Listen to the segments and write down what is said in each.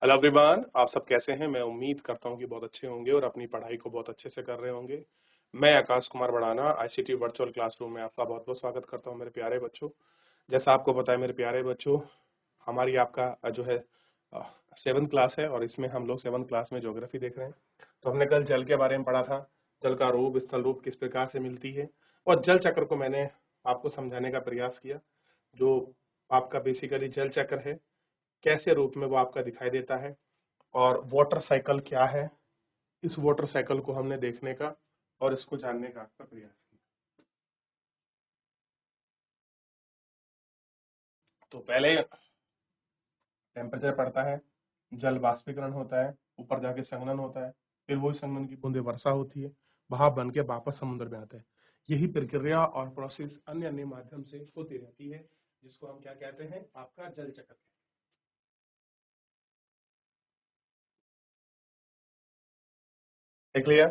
Hello everyone, आप सब कैसे हैं? मैं उम्मीद करता हूं कि बहुत अच्छे होंगे और अपनी पढ़ाई को बहुत अच्छे से कर रहे होंगे। मैं Akash Kumar Badana ICT virtual classroom में आपका बहुत बहुत स्वागत करता हूं मेरे प्यारे बच्चों। जैसा आपको पता है मेरे प्यारे बच्चों, हमारी आपका जो है 7th क्लास है और इसमें हम लोग 7th क्लास में ज्योग्राफी देख रहे हैं। तो हमने कल जल के बारे में पढ़ा था, जल का रूप स्थल रूप किस प्रकार से मिलती है, और जल चक्र को मैंने आपको समझाने का प्रयास किया। जो आपका बेसिकली जल चक्र है, कैसे रूप में वो आपका दिखाई देता है, और वाटर साइकिल क्या है, इस वाटर साइकिल को हमने देखने का और इसको जानने का आपका प्रयास किया। तो पहले टेम्परेचर पड़ता है, जल वाष्पीकरण होता है, ऊपर जाके संघनन होता है, फिर वही संघनन की बूंदे वर्षा होती है, भाप बन के वापस समुद्र में आता है। यही प्रक्रिया और प्रोसेस अन्य अन्य माध्यम से होती रहती है, जिसको हम क्या कहते हैं, आपका जल चक्र। देख लिया।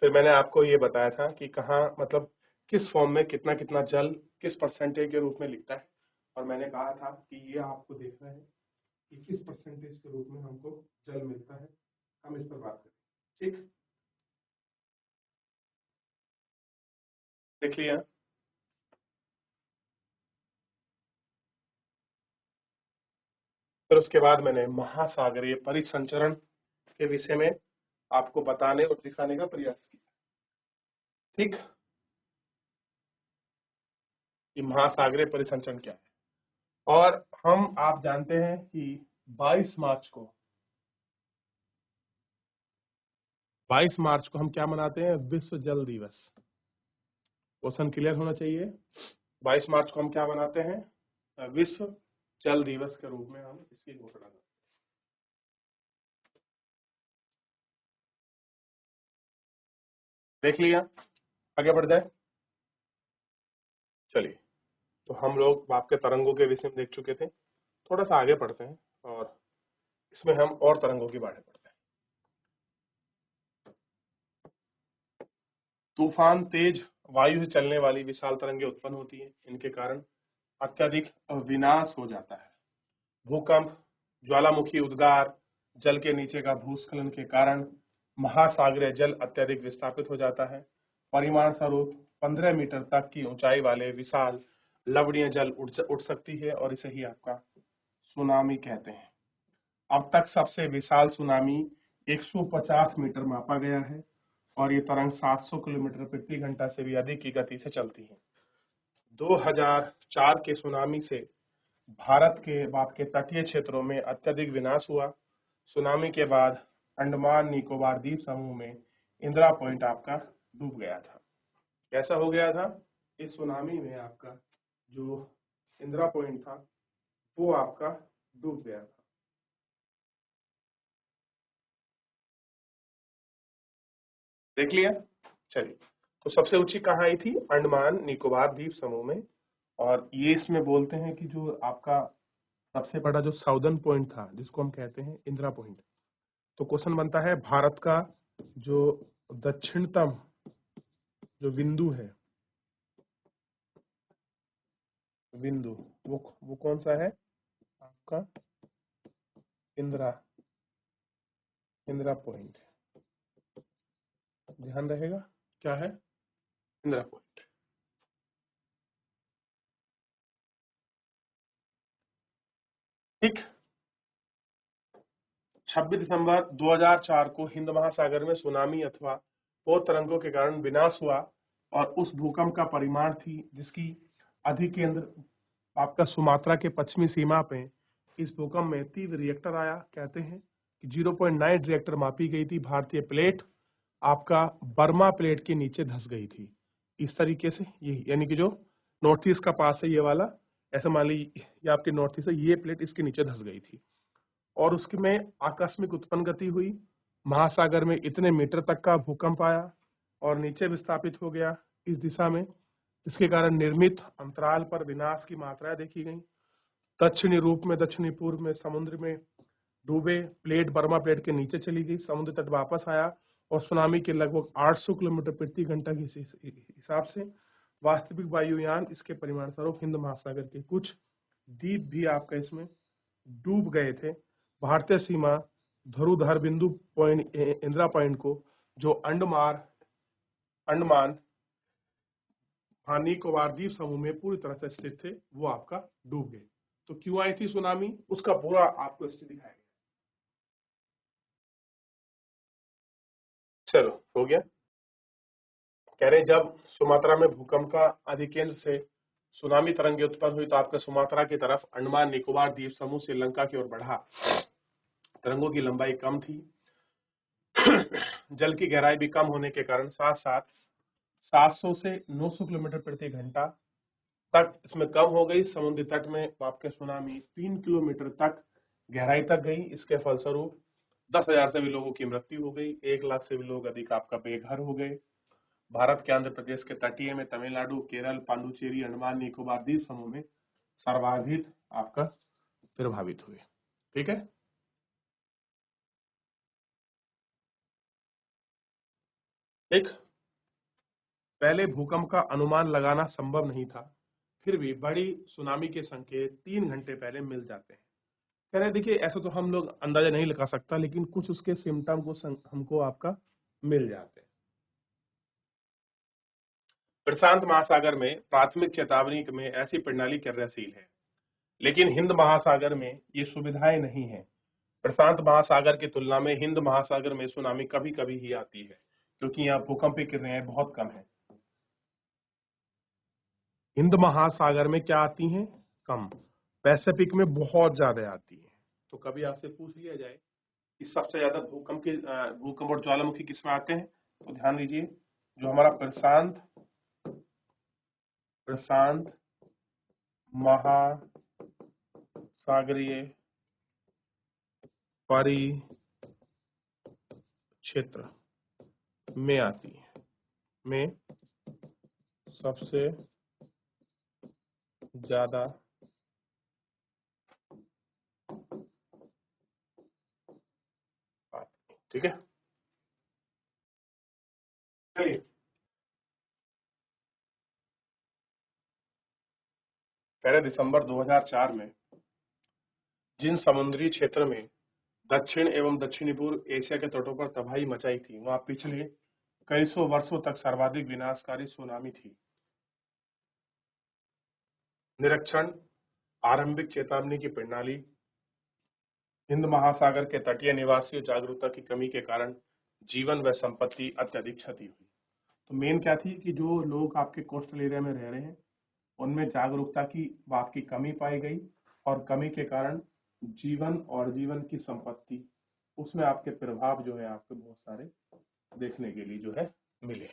फिर मैंने आपको ये बताया था कि कहाँ मतलब किस फॉर्म में कितना कितना जल किस परसेंटेज के रूप में लिखता है, और मैंने कहा था कि ये आपको देखना है कि किस परसेंटेज के रूप में हमको जल मिलता है। हम इस पर बात करें, ठीक। देख लिया। फिर उसके बाद मैंने महासागरीय परिसंचरण के विषय में आपको बताने और दिखाने का प्रयास किया, ठीक। कि महासागरीय परिसंचरण क्या है। और हम आप जानते हैं कि 22 मार्च को 22 मार्च को हम क्या मनाते हैं, विश्व जल दिवस। क्वेश्चन क्लियर होना चाहिए। 22 मार्च को हम क्या मनाते हैं, विश्व जल दिवस के रूप में हम इसकी घोषणा करते हैं। देख लिया। आगे बढ़ जाए, चलिए। तो हम लोग आपके तरंगों के विषय में देख चुके थे, थोड़ा सा आगे बढ़ते हैं और इसमें हम और तरंगों के बारे में पढ़ते हैं। तूफान तेज वायु से चलने वाली विशाल तरंगें उत्पन्न होती हैं, इनके कारण अत्यधिक विनाश हो जाता है। भूकंप, ज्वालामुखी उद्गार, जल के नीचे का भूस्खलन के कारण महासागरीय जल अत्यधिक विस्थापित हो जाता है। परिमाण स्वरूप 15 मीटर तक की ऊंचाई वाले विशाल लवणीय जल उठ सकती है, और इसे ही आपका सुनामी कहते हैं। अब तक सबसे विशाल सुनामी 150 मीटर मापा गया है, और ये तरंग 700 किलोमीटर प्रति घंटा से भी अधिक की गति से चलती है। 2004 के सुनामी से भारत के आपके तटीय क्षेत्रों में अत्यधिक विनाश हुआ। सुनामी के बाद अंडमान निकोबार द्वीप समूह में इंदिरा पॉइंट आपका डूब गया था। कैसा हो गया था? इस सुनामी में आपका जो इंदिरा पॉइंट था वो आपका डूब गया था। देख लिया। चलिए, तो सबसे ऊंची कहाँ आई थी? अंडमान निकोबार द्वीप समूह में। और ये इसमें बोलते हैं कि जो आपका सबसे बड़ा जो साउदर्न पॉइंट था, जिसको हम कहते हैं इंदिरा पॉइंट। तो क्वेश्चन बनता है, भारत का जो दक्षिणतम जो बिंदु है, बिंदु, वो कौन सा है आपका? इंदिरा, इंदिरा पॉइंट। ध्यान रहेगा, क्या है? इंदिरा पॉइंट। ठीक। 26 दिसंबर 2004 को हिंद महासागर में सुनामी अथवा पो तरंगों के कारण विनाश हुआ, और उस भूकंप का परिमाण थी जिसकी अधिकेंद्र आपका सुमात्रा के पश्चिमी सीमा पे। इस भूकंप में तीव्र रिएक्टर आया, कहते हैं कि 0.9 रिएक्टर मापी गई थी। भारतीय प्लेट आपका बर्मा प्लेट के नीचे धंस गई थी। इस तरीके से ये यानी कि जो नॉर्थ ईस्ट का पास है ये वाला, ऐसा मान लीजिए ये आपके नॉर्थ ईस्ट है, ये प्लेट इसके नीचे धंस गई थी, और उसके में आकस्मिक उत्पन्न गति हुई। महासागर में इतने मीटर तक का भूकंप आया और नीचे विस्थापित हो गया इस दिशा में, इसके कारण निर्मित अंतराल पर विनाश की मात्राएं देखी गई। दक्षिणी रूप में दक्षिणी पूर्व में समुद्र में डूबे प्लेट बर्मा प्लेट के नीचे चली गई, समुद्र तट वापस आया, और सुनामी के लगभग 800 किलोमीटर प्रति घंटा के हिसाब से वास्तविक वायुयान इसके परिमाण स्वरूप हिंद महासागर के कुछ द्वीप भी आपका इसमें डूब गए थे। भारतीय सीमा ध्रुवधर बिंदु पॉइंट इंदिरा पॉइंट को जो अंडमान निकोबार द्वीप समूह में पूरी तरह से स्थित थे, वो आपका डूब गए। तो क्यों आई थी सुनामी, उसका पूरा आपको स्थिति दिखाया गया। चलो हो गया। कह रहे जब सुमात्रा में भूकंप का अधिकेंद्र से सुनामी तरंगे उत्पन्न हुई तो आपका सुमात्रा की तरफ अंडमान निकोबार द्वीप समूह श्रीलंका की ओर बढ़ा। तरंगों की लंबाई कम थी, जल की गहराई भी कम होने के कारण साथ साथ 700 से 900 किलोमीटर प्रति घंटा तक इसमें कम हो गई। समुद्री तट में आपके सुनामी 3 किलोमीटर तक गहराई तक गई। इसके फलस्वरूप 10,000 से भी लोगों की मृत्यु हो गई, 1 लाख से भी लोग अधिक आपका बेघर हो गए। भारत के आंध्र प्रदेश के तटीय में तमिलनाडु, केरल, पांडुचेरी, अंडमान निकोबार द्वीप समूह में सर्वाधिक आपका प्रभावित हुए। ठीक है, एक पहले भूकंप का अनुमान लगाना संभव नहीं था, फिर भी बड़ी सुनामी के संकेत 3 घंटे पहले मिल जाते हैं। कह रहे देखिए ऐसा तो हम लोग अंदाजा नहीं लगा सकता, लेकिन कुछ उसके सिम्टम को हमको आपका मिल जाते हैं। प्रशांत महासागर में प्राथमिक चेतावनी में ऐसी प्रणाली कार्यशील है, लेकिन हिंद महासागर में ये सुविधाएं नहीं है। प्रशांत महासागर की तुलना में हिंद महासागर में सुनामी कभी कभी ही आती है, क्योंकि यहाँ भूकंपीय किरणें बहुत कम है। हिंद महासागर में क्या आती हैं? कम। पैसिफिक में बहुत ज्यादा आती है। तो कभी आपसे पूछ लिया जाए कि सबसे ज्यादा भूकंप और ज्वालामुखी किसमें आते हैं, तो ध्यान दीजिए जो हमारा प्रशांत महासागरीय परिक्षेत्र में आती है, में सबसे ज्यादा ठीक है। चलिए पहले दिसंबर 2004 में जिन समुद्री क्षेत्र में दक्षिण एवं दक्षिणी पूर्व एशिया के तटों पर तबाही मचाई थी, वहां पिछले कई सौ वर्षों तक सर्वाधिक विनाशकारी सुनामी थी। निरीक्षण, आरंभिक चेतावनी की प्रणाली, हिंद महासागर के तटीय निवासियों जागरूकता की कमी के कारण जीवन व संपत्ति अत्यधिक क्षति हुई। तो मेन क्या थी कि जो लोग आपके कोस्टल एरिया में रह रहे हैं उनमें जागरूकता की बात की कमी पाई गई, और कमी के कारण जीवन और जीवन की संपत्ति उसमें आपके प्रभाव जो है आपको बहुत सारे देखने के लिए जो है मिले।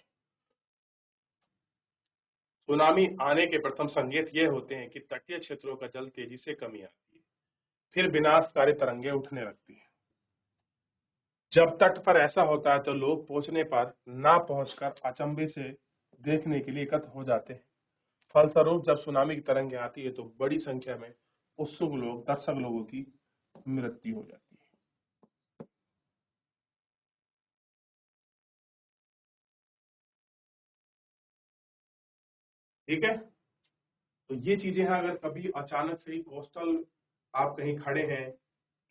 सुनामी आने के प्रथम संकेत ये होते हैं कि तटीय क्षेत्रों का जल तेजी से कमी आती है, फिर विनाशकारी तरंगे उठने लगती है। जब तट पर ऐसा होता है तो लोग पहुंचने पर ना पहुंचकर अचंभे से देखने के लिए एकत्र हो जाते हैं। फलस्वरूप जब सुनामी की तरंगे आती है तो बड़ी संख्या में उत्सुक लोग, दर्शक लोगों की मृत्यु हो जाती है। ठीक है, तो ये चीजें हैं। अगर कभी अचानक से ही कोस्टल आप कहीं खड़े हैं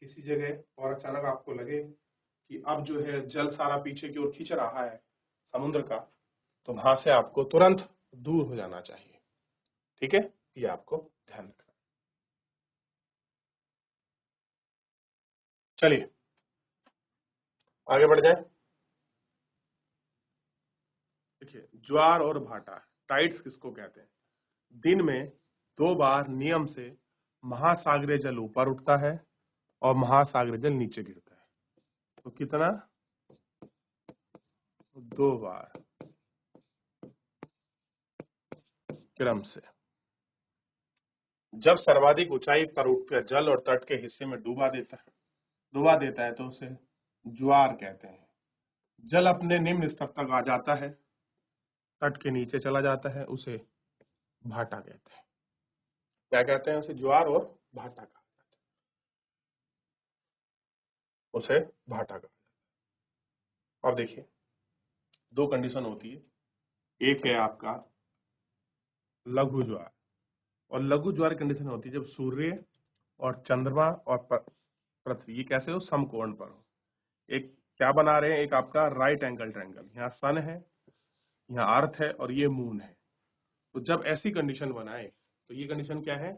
किसी जगह और अचानक आपको लगे कि अब जो है जल सारा पीछे की ओर खींच रहा है समुद्र का, तो वहां से आपको तुरंत दूर हो जाना चाहिए। ठीक है, ये आपको ध्यान रखना। चलिए आगे बढ़ जाए। देखिए ज्वार और भाटा, टाइड्स किसको कहते हैं? दिन में 2 बार नियम से महासागरीय जल ऊपर उठता है और महासागरीय जल नीचे गिरता है। तो कितना? 2 बार क्रम से। जब सर्वाधिक ऊंचाई पर उठकर जल और तट के हिस्से में डुबा देता है तो उसे ज्वार कहते हैं। जल अपने निम्न स्तर तक आ जाता है, तट के नीचे चला जाता है, उसे भाटा कहते हैं। क्या कहते हैं? उसे ज्वार और भाटा कहा जाता है, उसे भाटा कहा। अब देखिए 2 कंडीशन होती है, एक है आपका लघु ज्वार, और लघु ज्वार कंडीशन होती है जब सूर्य और चंद्रमा और पृथ्वी, ये कैसे हो, समकोण पर हो। एक क्या बना रहे हैं, एक आपका राइट एंगल ट्रायंगल, यहाँ सन है, यहाँ अर्थ है और ये मून है। तो जब ऐसी कंडीशन बनाए तो ये कंडीशन क्या है,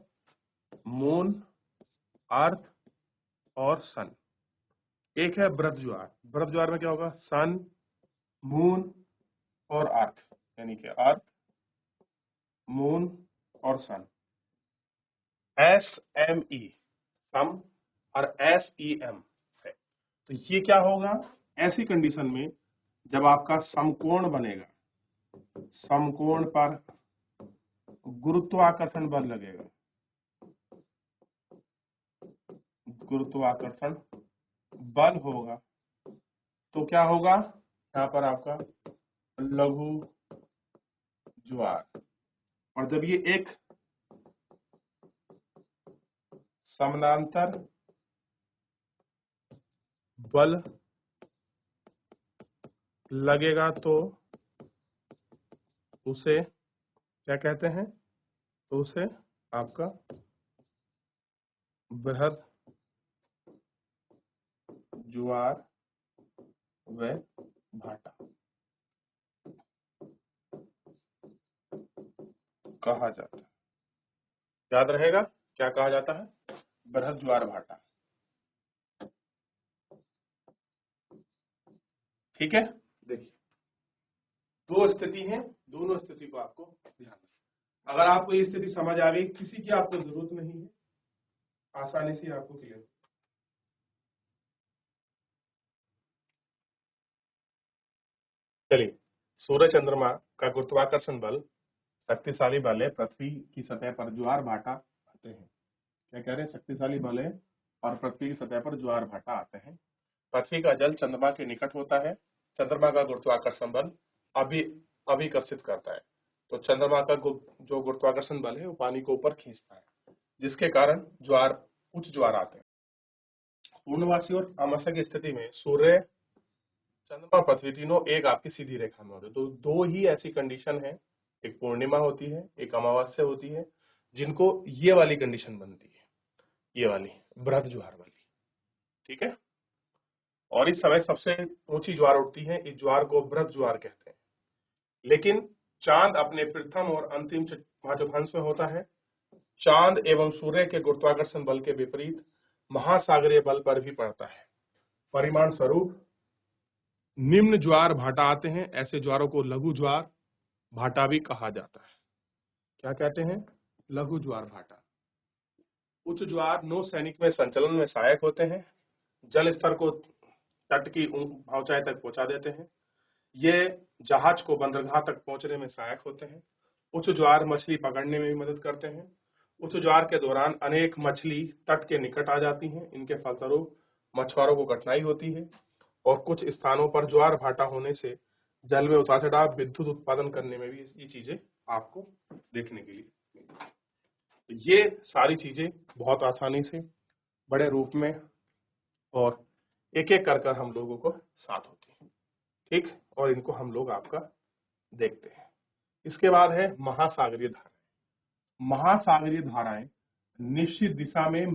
मून, अर्थ और सन। एक है बृहद ज्वार, बृहद ज्वार में क्या होगा, सन, मून और अर्थ, यानी कि अर्थ, मून और सन। SME सम और SEM है। तो ये क्या होगा, ऐसी कंडीशन में जब आपका समकोण बनेगा, समकोण पर गुरुत्वाकर्षण बल लगेगा, गुरुत्वाकर्षण बल होगा, तो क्या होगा, यहाँ पर आपका लघु ज्वार। और जब ये एक समानांतर बल लगेगा तो उसे क्या कहते हैं, तो उसे आपका बृहद ज्वार व भाटा कहा जाता है। याद रहेगा क्या कहा जाता है, बृहद ज्वार भाटा। ठीक है, देखिए दो स्थिति है, दोनों स्थिति को आपको ध्यान रखना। अगर आपको ये स्थिति समझ आ गई, किसी की आपको जरूरत नहीं है, आसानी से आपको क्लियर। चलिए, सूर्य चंद्रमा का गुरुत्वाकर्षण बल शक्तिशाली बल है, पृथ्वी की सतह पर ज्वार भाटा आते हैं। क्या कह रहे हैं, शक्तिशाली बल है और पृथ्वी की सतह पर ज्वार भाटा आते हैं। पृथ्वी का जल चंद्रमा के निकट होता है, चंद्रमा का गुरुत्वाकर्षण बल अभिकर्षित करता है। तो चंद्रमा का जो गुरुत्वाकर्षण बल है वो पानी को ऊपर खींचता है, जिसके कारण ज्वार, उच्च ज्वार आते हैं। पूर्णवासी और अमावस्या की स्थिति में सूर्य, चंद्रमा, पृथ्वी तीनों एक आपकी सीधी रेखा में होते हैं। तो दो ही ऐसी कंडीशन है, एक पूर्णिमा होती है, एक अमावस्या होती है, जिनको ये वाली कंडीशन बनती है, ये वाली बृहद ज्वार वाली। ठीक है, और इस समय सबसे ऊंची ज्वार उठती है, इस ज्वार को बृहद ज्वार कहते हैं। लेकिन चांद अपने प्रथम और अंतिम चतुर्थांश में होता है। चांद एवं सूर्य के गुरुत्वाकर्षण बल के विपरीत महासागरीय बल पर भी पड़ता है। परिमाण स्वरूप निम्न ज्वार भाटा आते हैं, ऐसे ज्वारों को लघु ज्वार भाटा भी कहा जाता है। क्या कहते हैं, लघु ज्वार भाटा। उच्च ज्वार नौसैनिक में संचलन में सहायक होते हैं, जल स्तर को तट की ऊंचाई तक पहुंचा देते हैं। ये जहाज को बंदरगाह तक पहुंचने में सहायक होते हैं। उच्च ज्वार मछली पकड़ने में भी मदद करते हैं। उच्च ज्वार के दौरान अनेक मछली तट के निकट आ जाती हैं, इनके फलस्वरूप मछुआरों को कठिनाई होती है। और कुछ स्थानों पर ज्वार भाटा होने से जल में उतार चढ़ाव, विद्युत उत्पादन करने में भी ये चीजें आपको देखने के लिए। ये सारी चीजें बहुत आसानी से बड़े रूप में और एक एक कर हम लोगों को साथ होती है। ठीक, और इनको हम लोग आपका देखते हैं। इसके बाद है महासागरीय धाराएं। महासागरीय धाराएं निश्चित दिशा में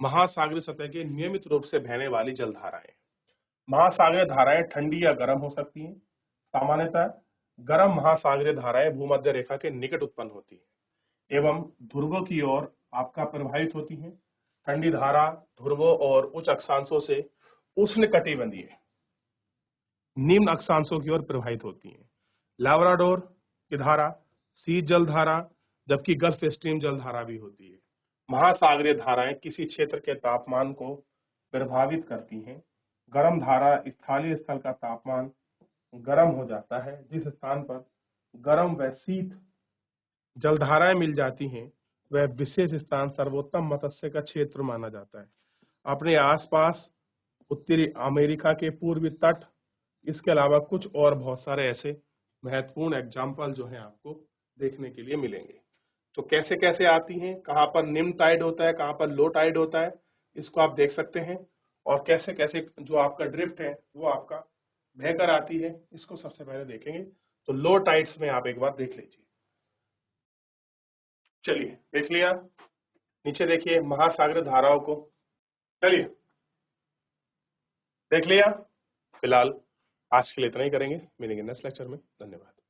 महासागरीय सतह के नियमित रूप से बहने वाली जल धाराएं। महासागरीय धाराएं ठंडी या गर्म हो सकती हैं। सामान्यतः गर्म महासागरीय धाराएं भूमध्य रेखा के निकट उत्पन्न होती है एवं ध्रुवों की ओर आपका प्रभावित होती हैं। ठंडी धारा ध्रुवों और उच्च अक्षांशों से उष्णकटिबंधीय निम्न अक्षांशों की ओर प्रवाहित होती है। लाब्राडोर की धारा शीत जल धारा, जबकि गल्फ स्ट्रीम जल धारा भी होती है। महासागरीय धाराएं किसी क्षेत्र के तापमान को प्रभावित करती हैं। गर्म धारा स्थलीय स्थल का तापमान गर्म हो जाता है। जिस स्थान पर गर्म व शीत जलधाराएं मिल जाती हैं वह विशेष स्थान सर्वोत्तम मत्स्य का क्षेत्र माना जाता है। अपने आसपास उत्तरी अमेरिका के पूर्वी तट, इसके अलावा कुछ और बहुत सारे ऐसे महत्वपूर्ण एग्जाम्पल जो हैं आपको देखने के लिए मिलेंगे। तो कैसे कैसे आती हैं, कहाँ पर निम्न टाइड होता है, कहाँ पर लो टाइड होता है, इसको आप देख सकते हैं। और कैसे कैसे जो आपका ड्रिफ्ट है वो आपका बहकर आती है, इसको सबसे पहले देखेंगे। तो लो टाइड्स में आप एक बार देख लीजिए। चलिए देख लिया, नीचे देखिए महासागरीय धाराओं को। चलिए देख लिया। फिलहाल आज के लिए इतना ही करेंगे, मिलेंगे नेक्स्ट लेक्चर में। धन्यवाद।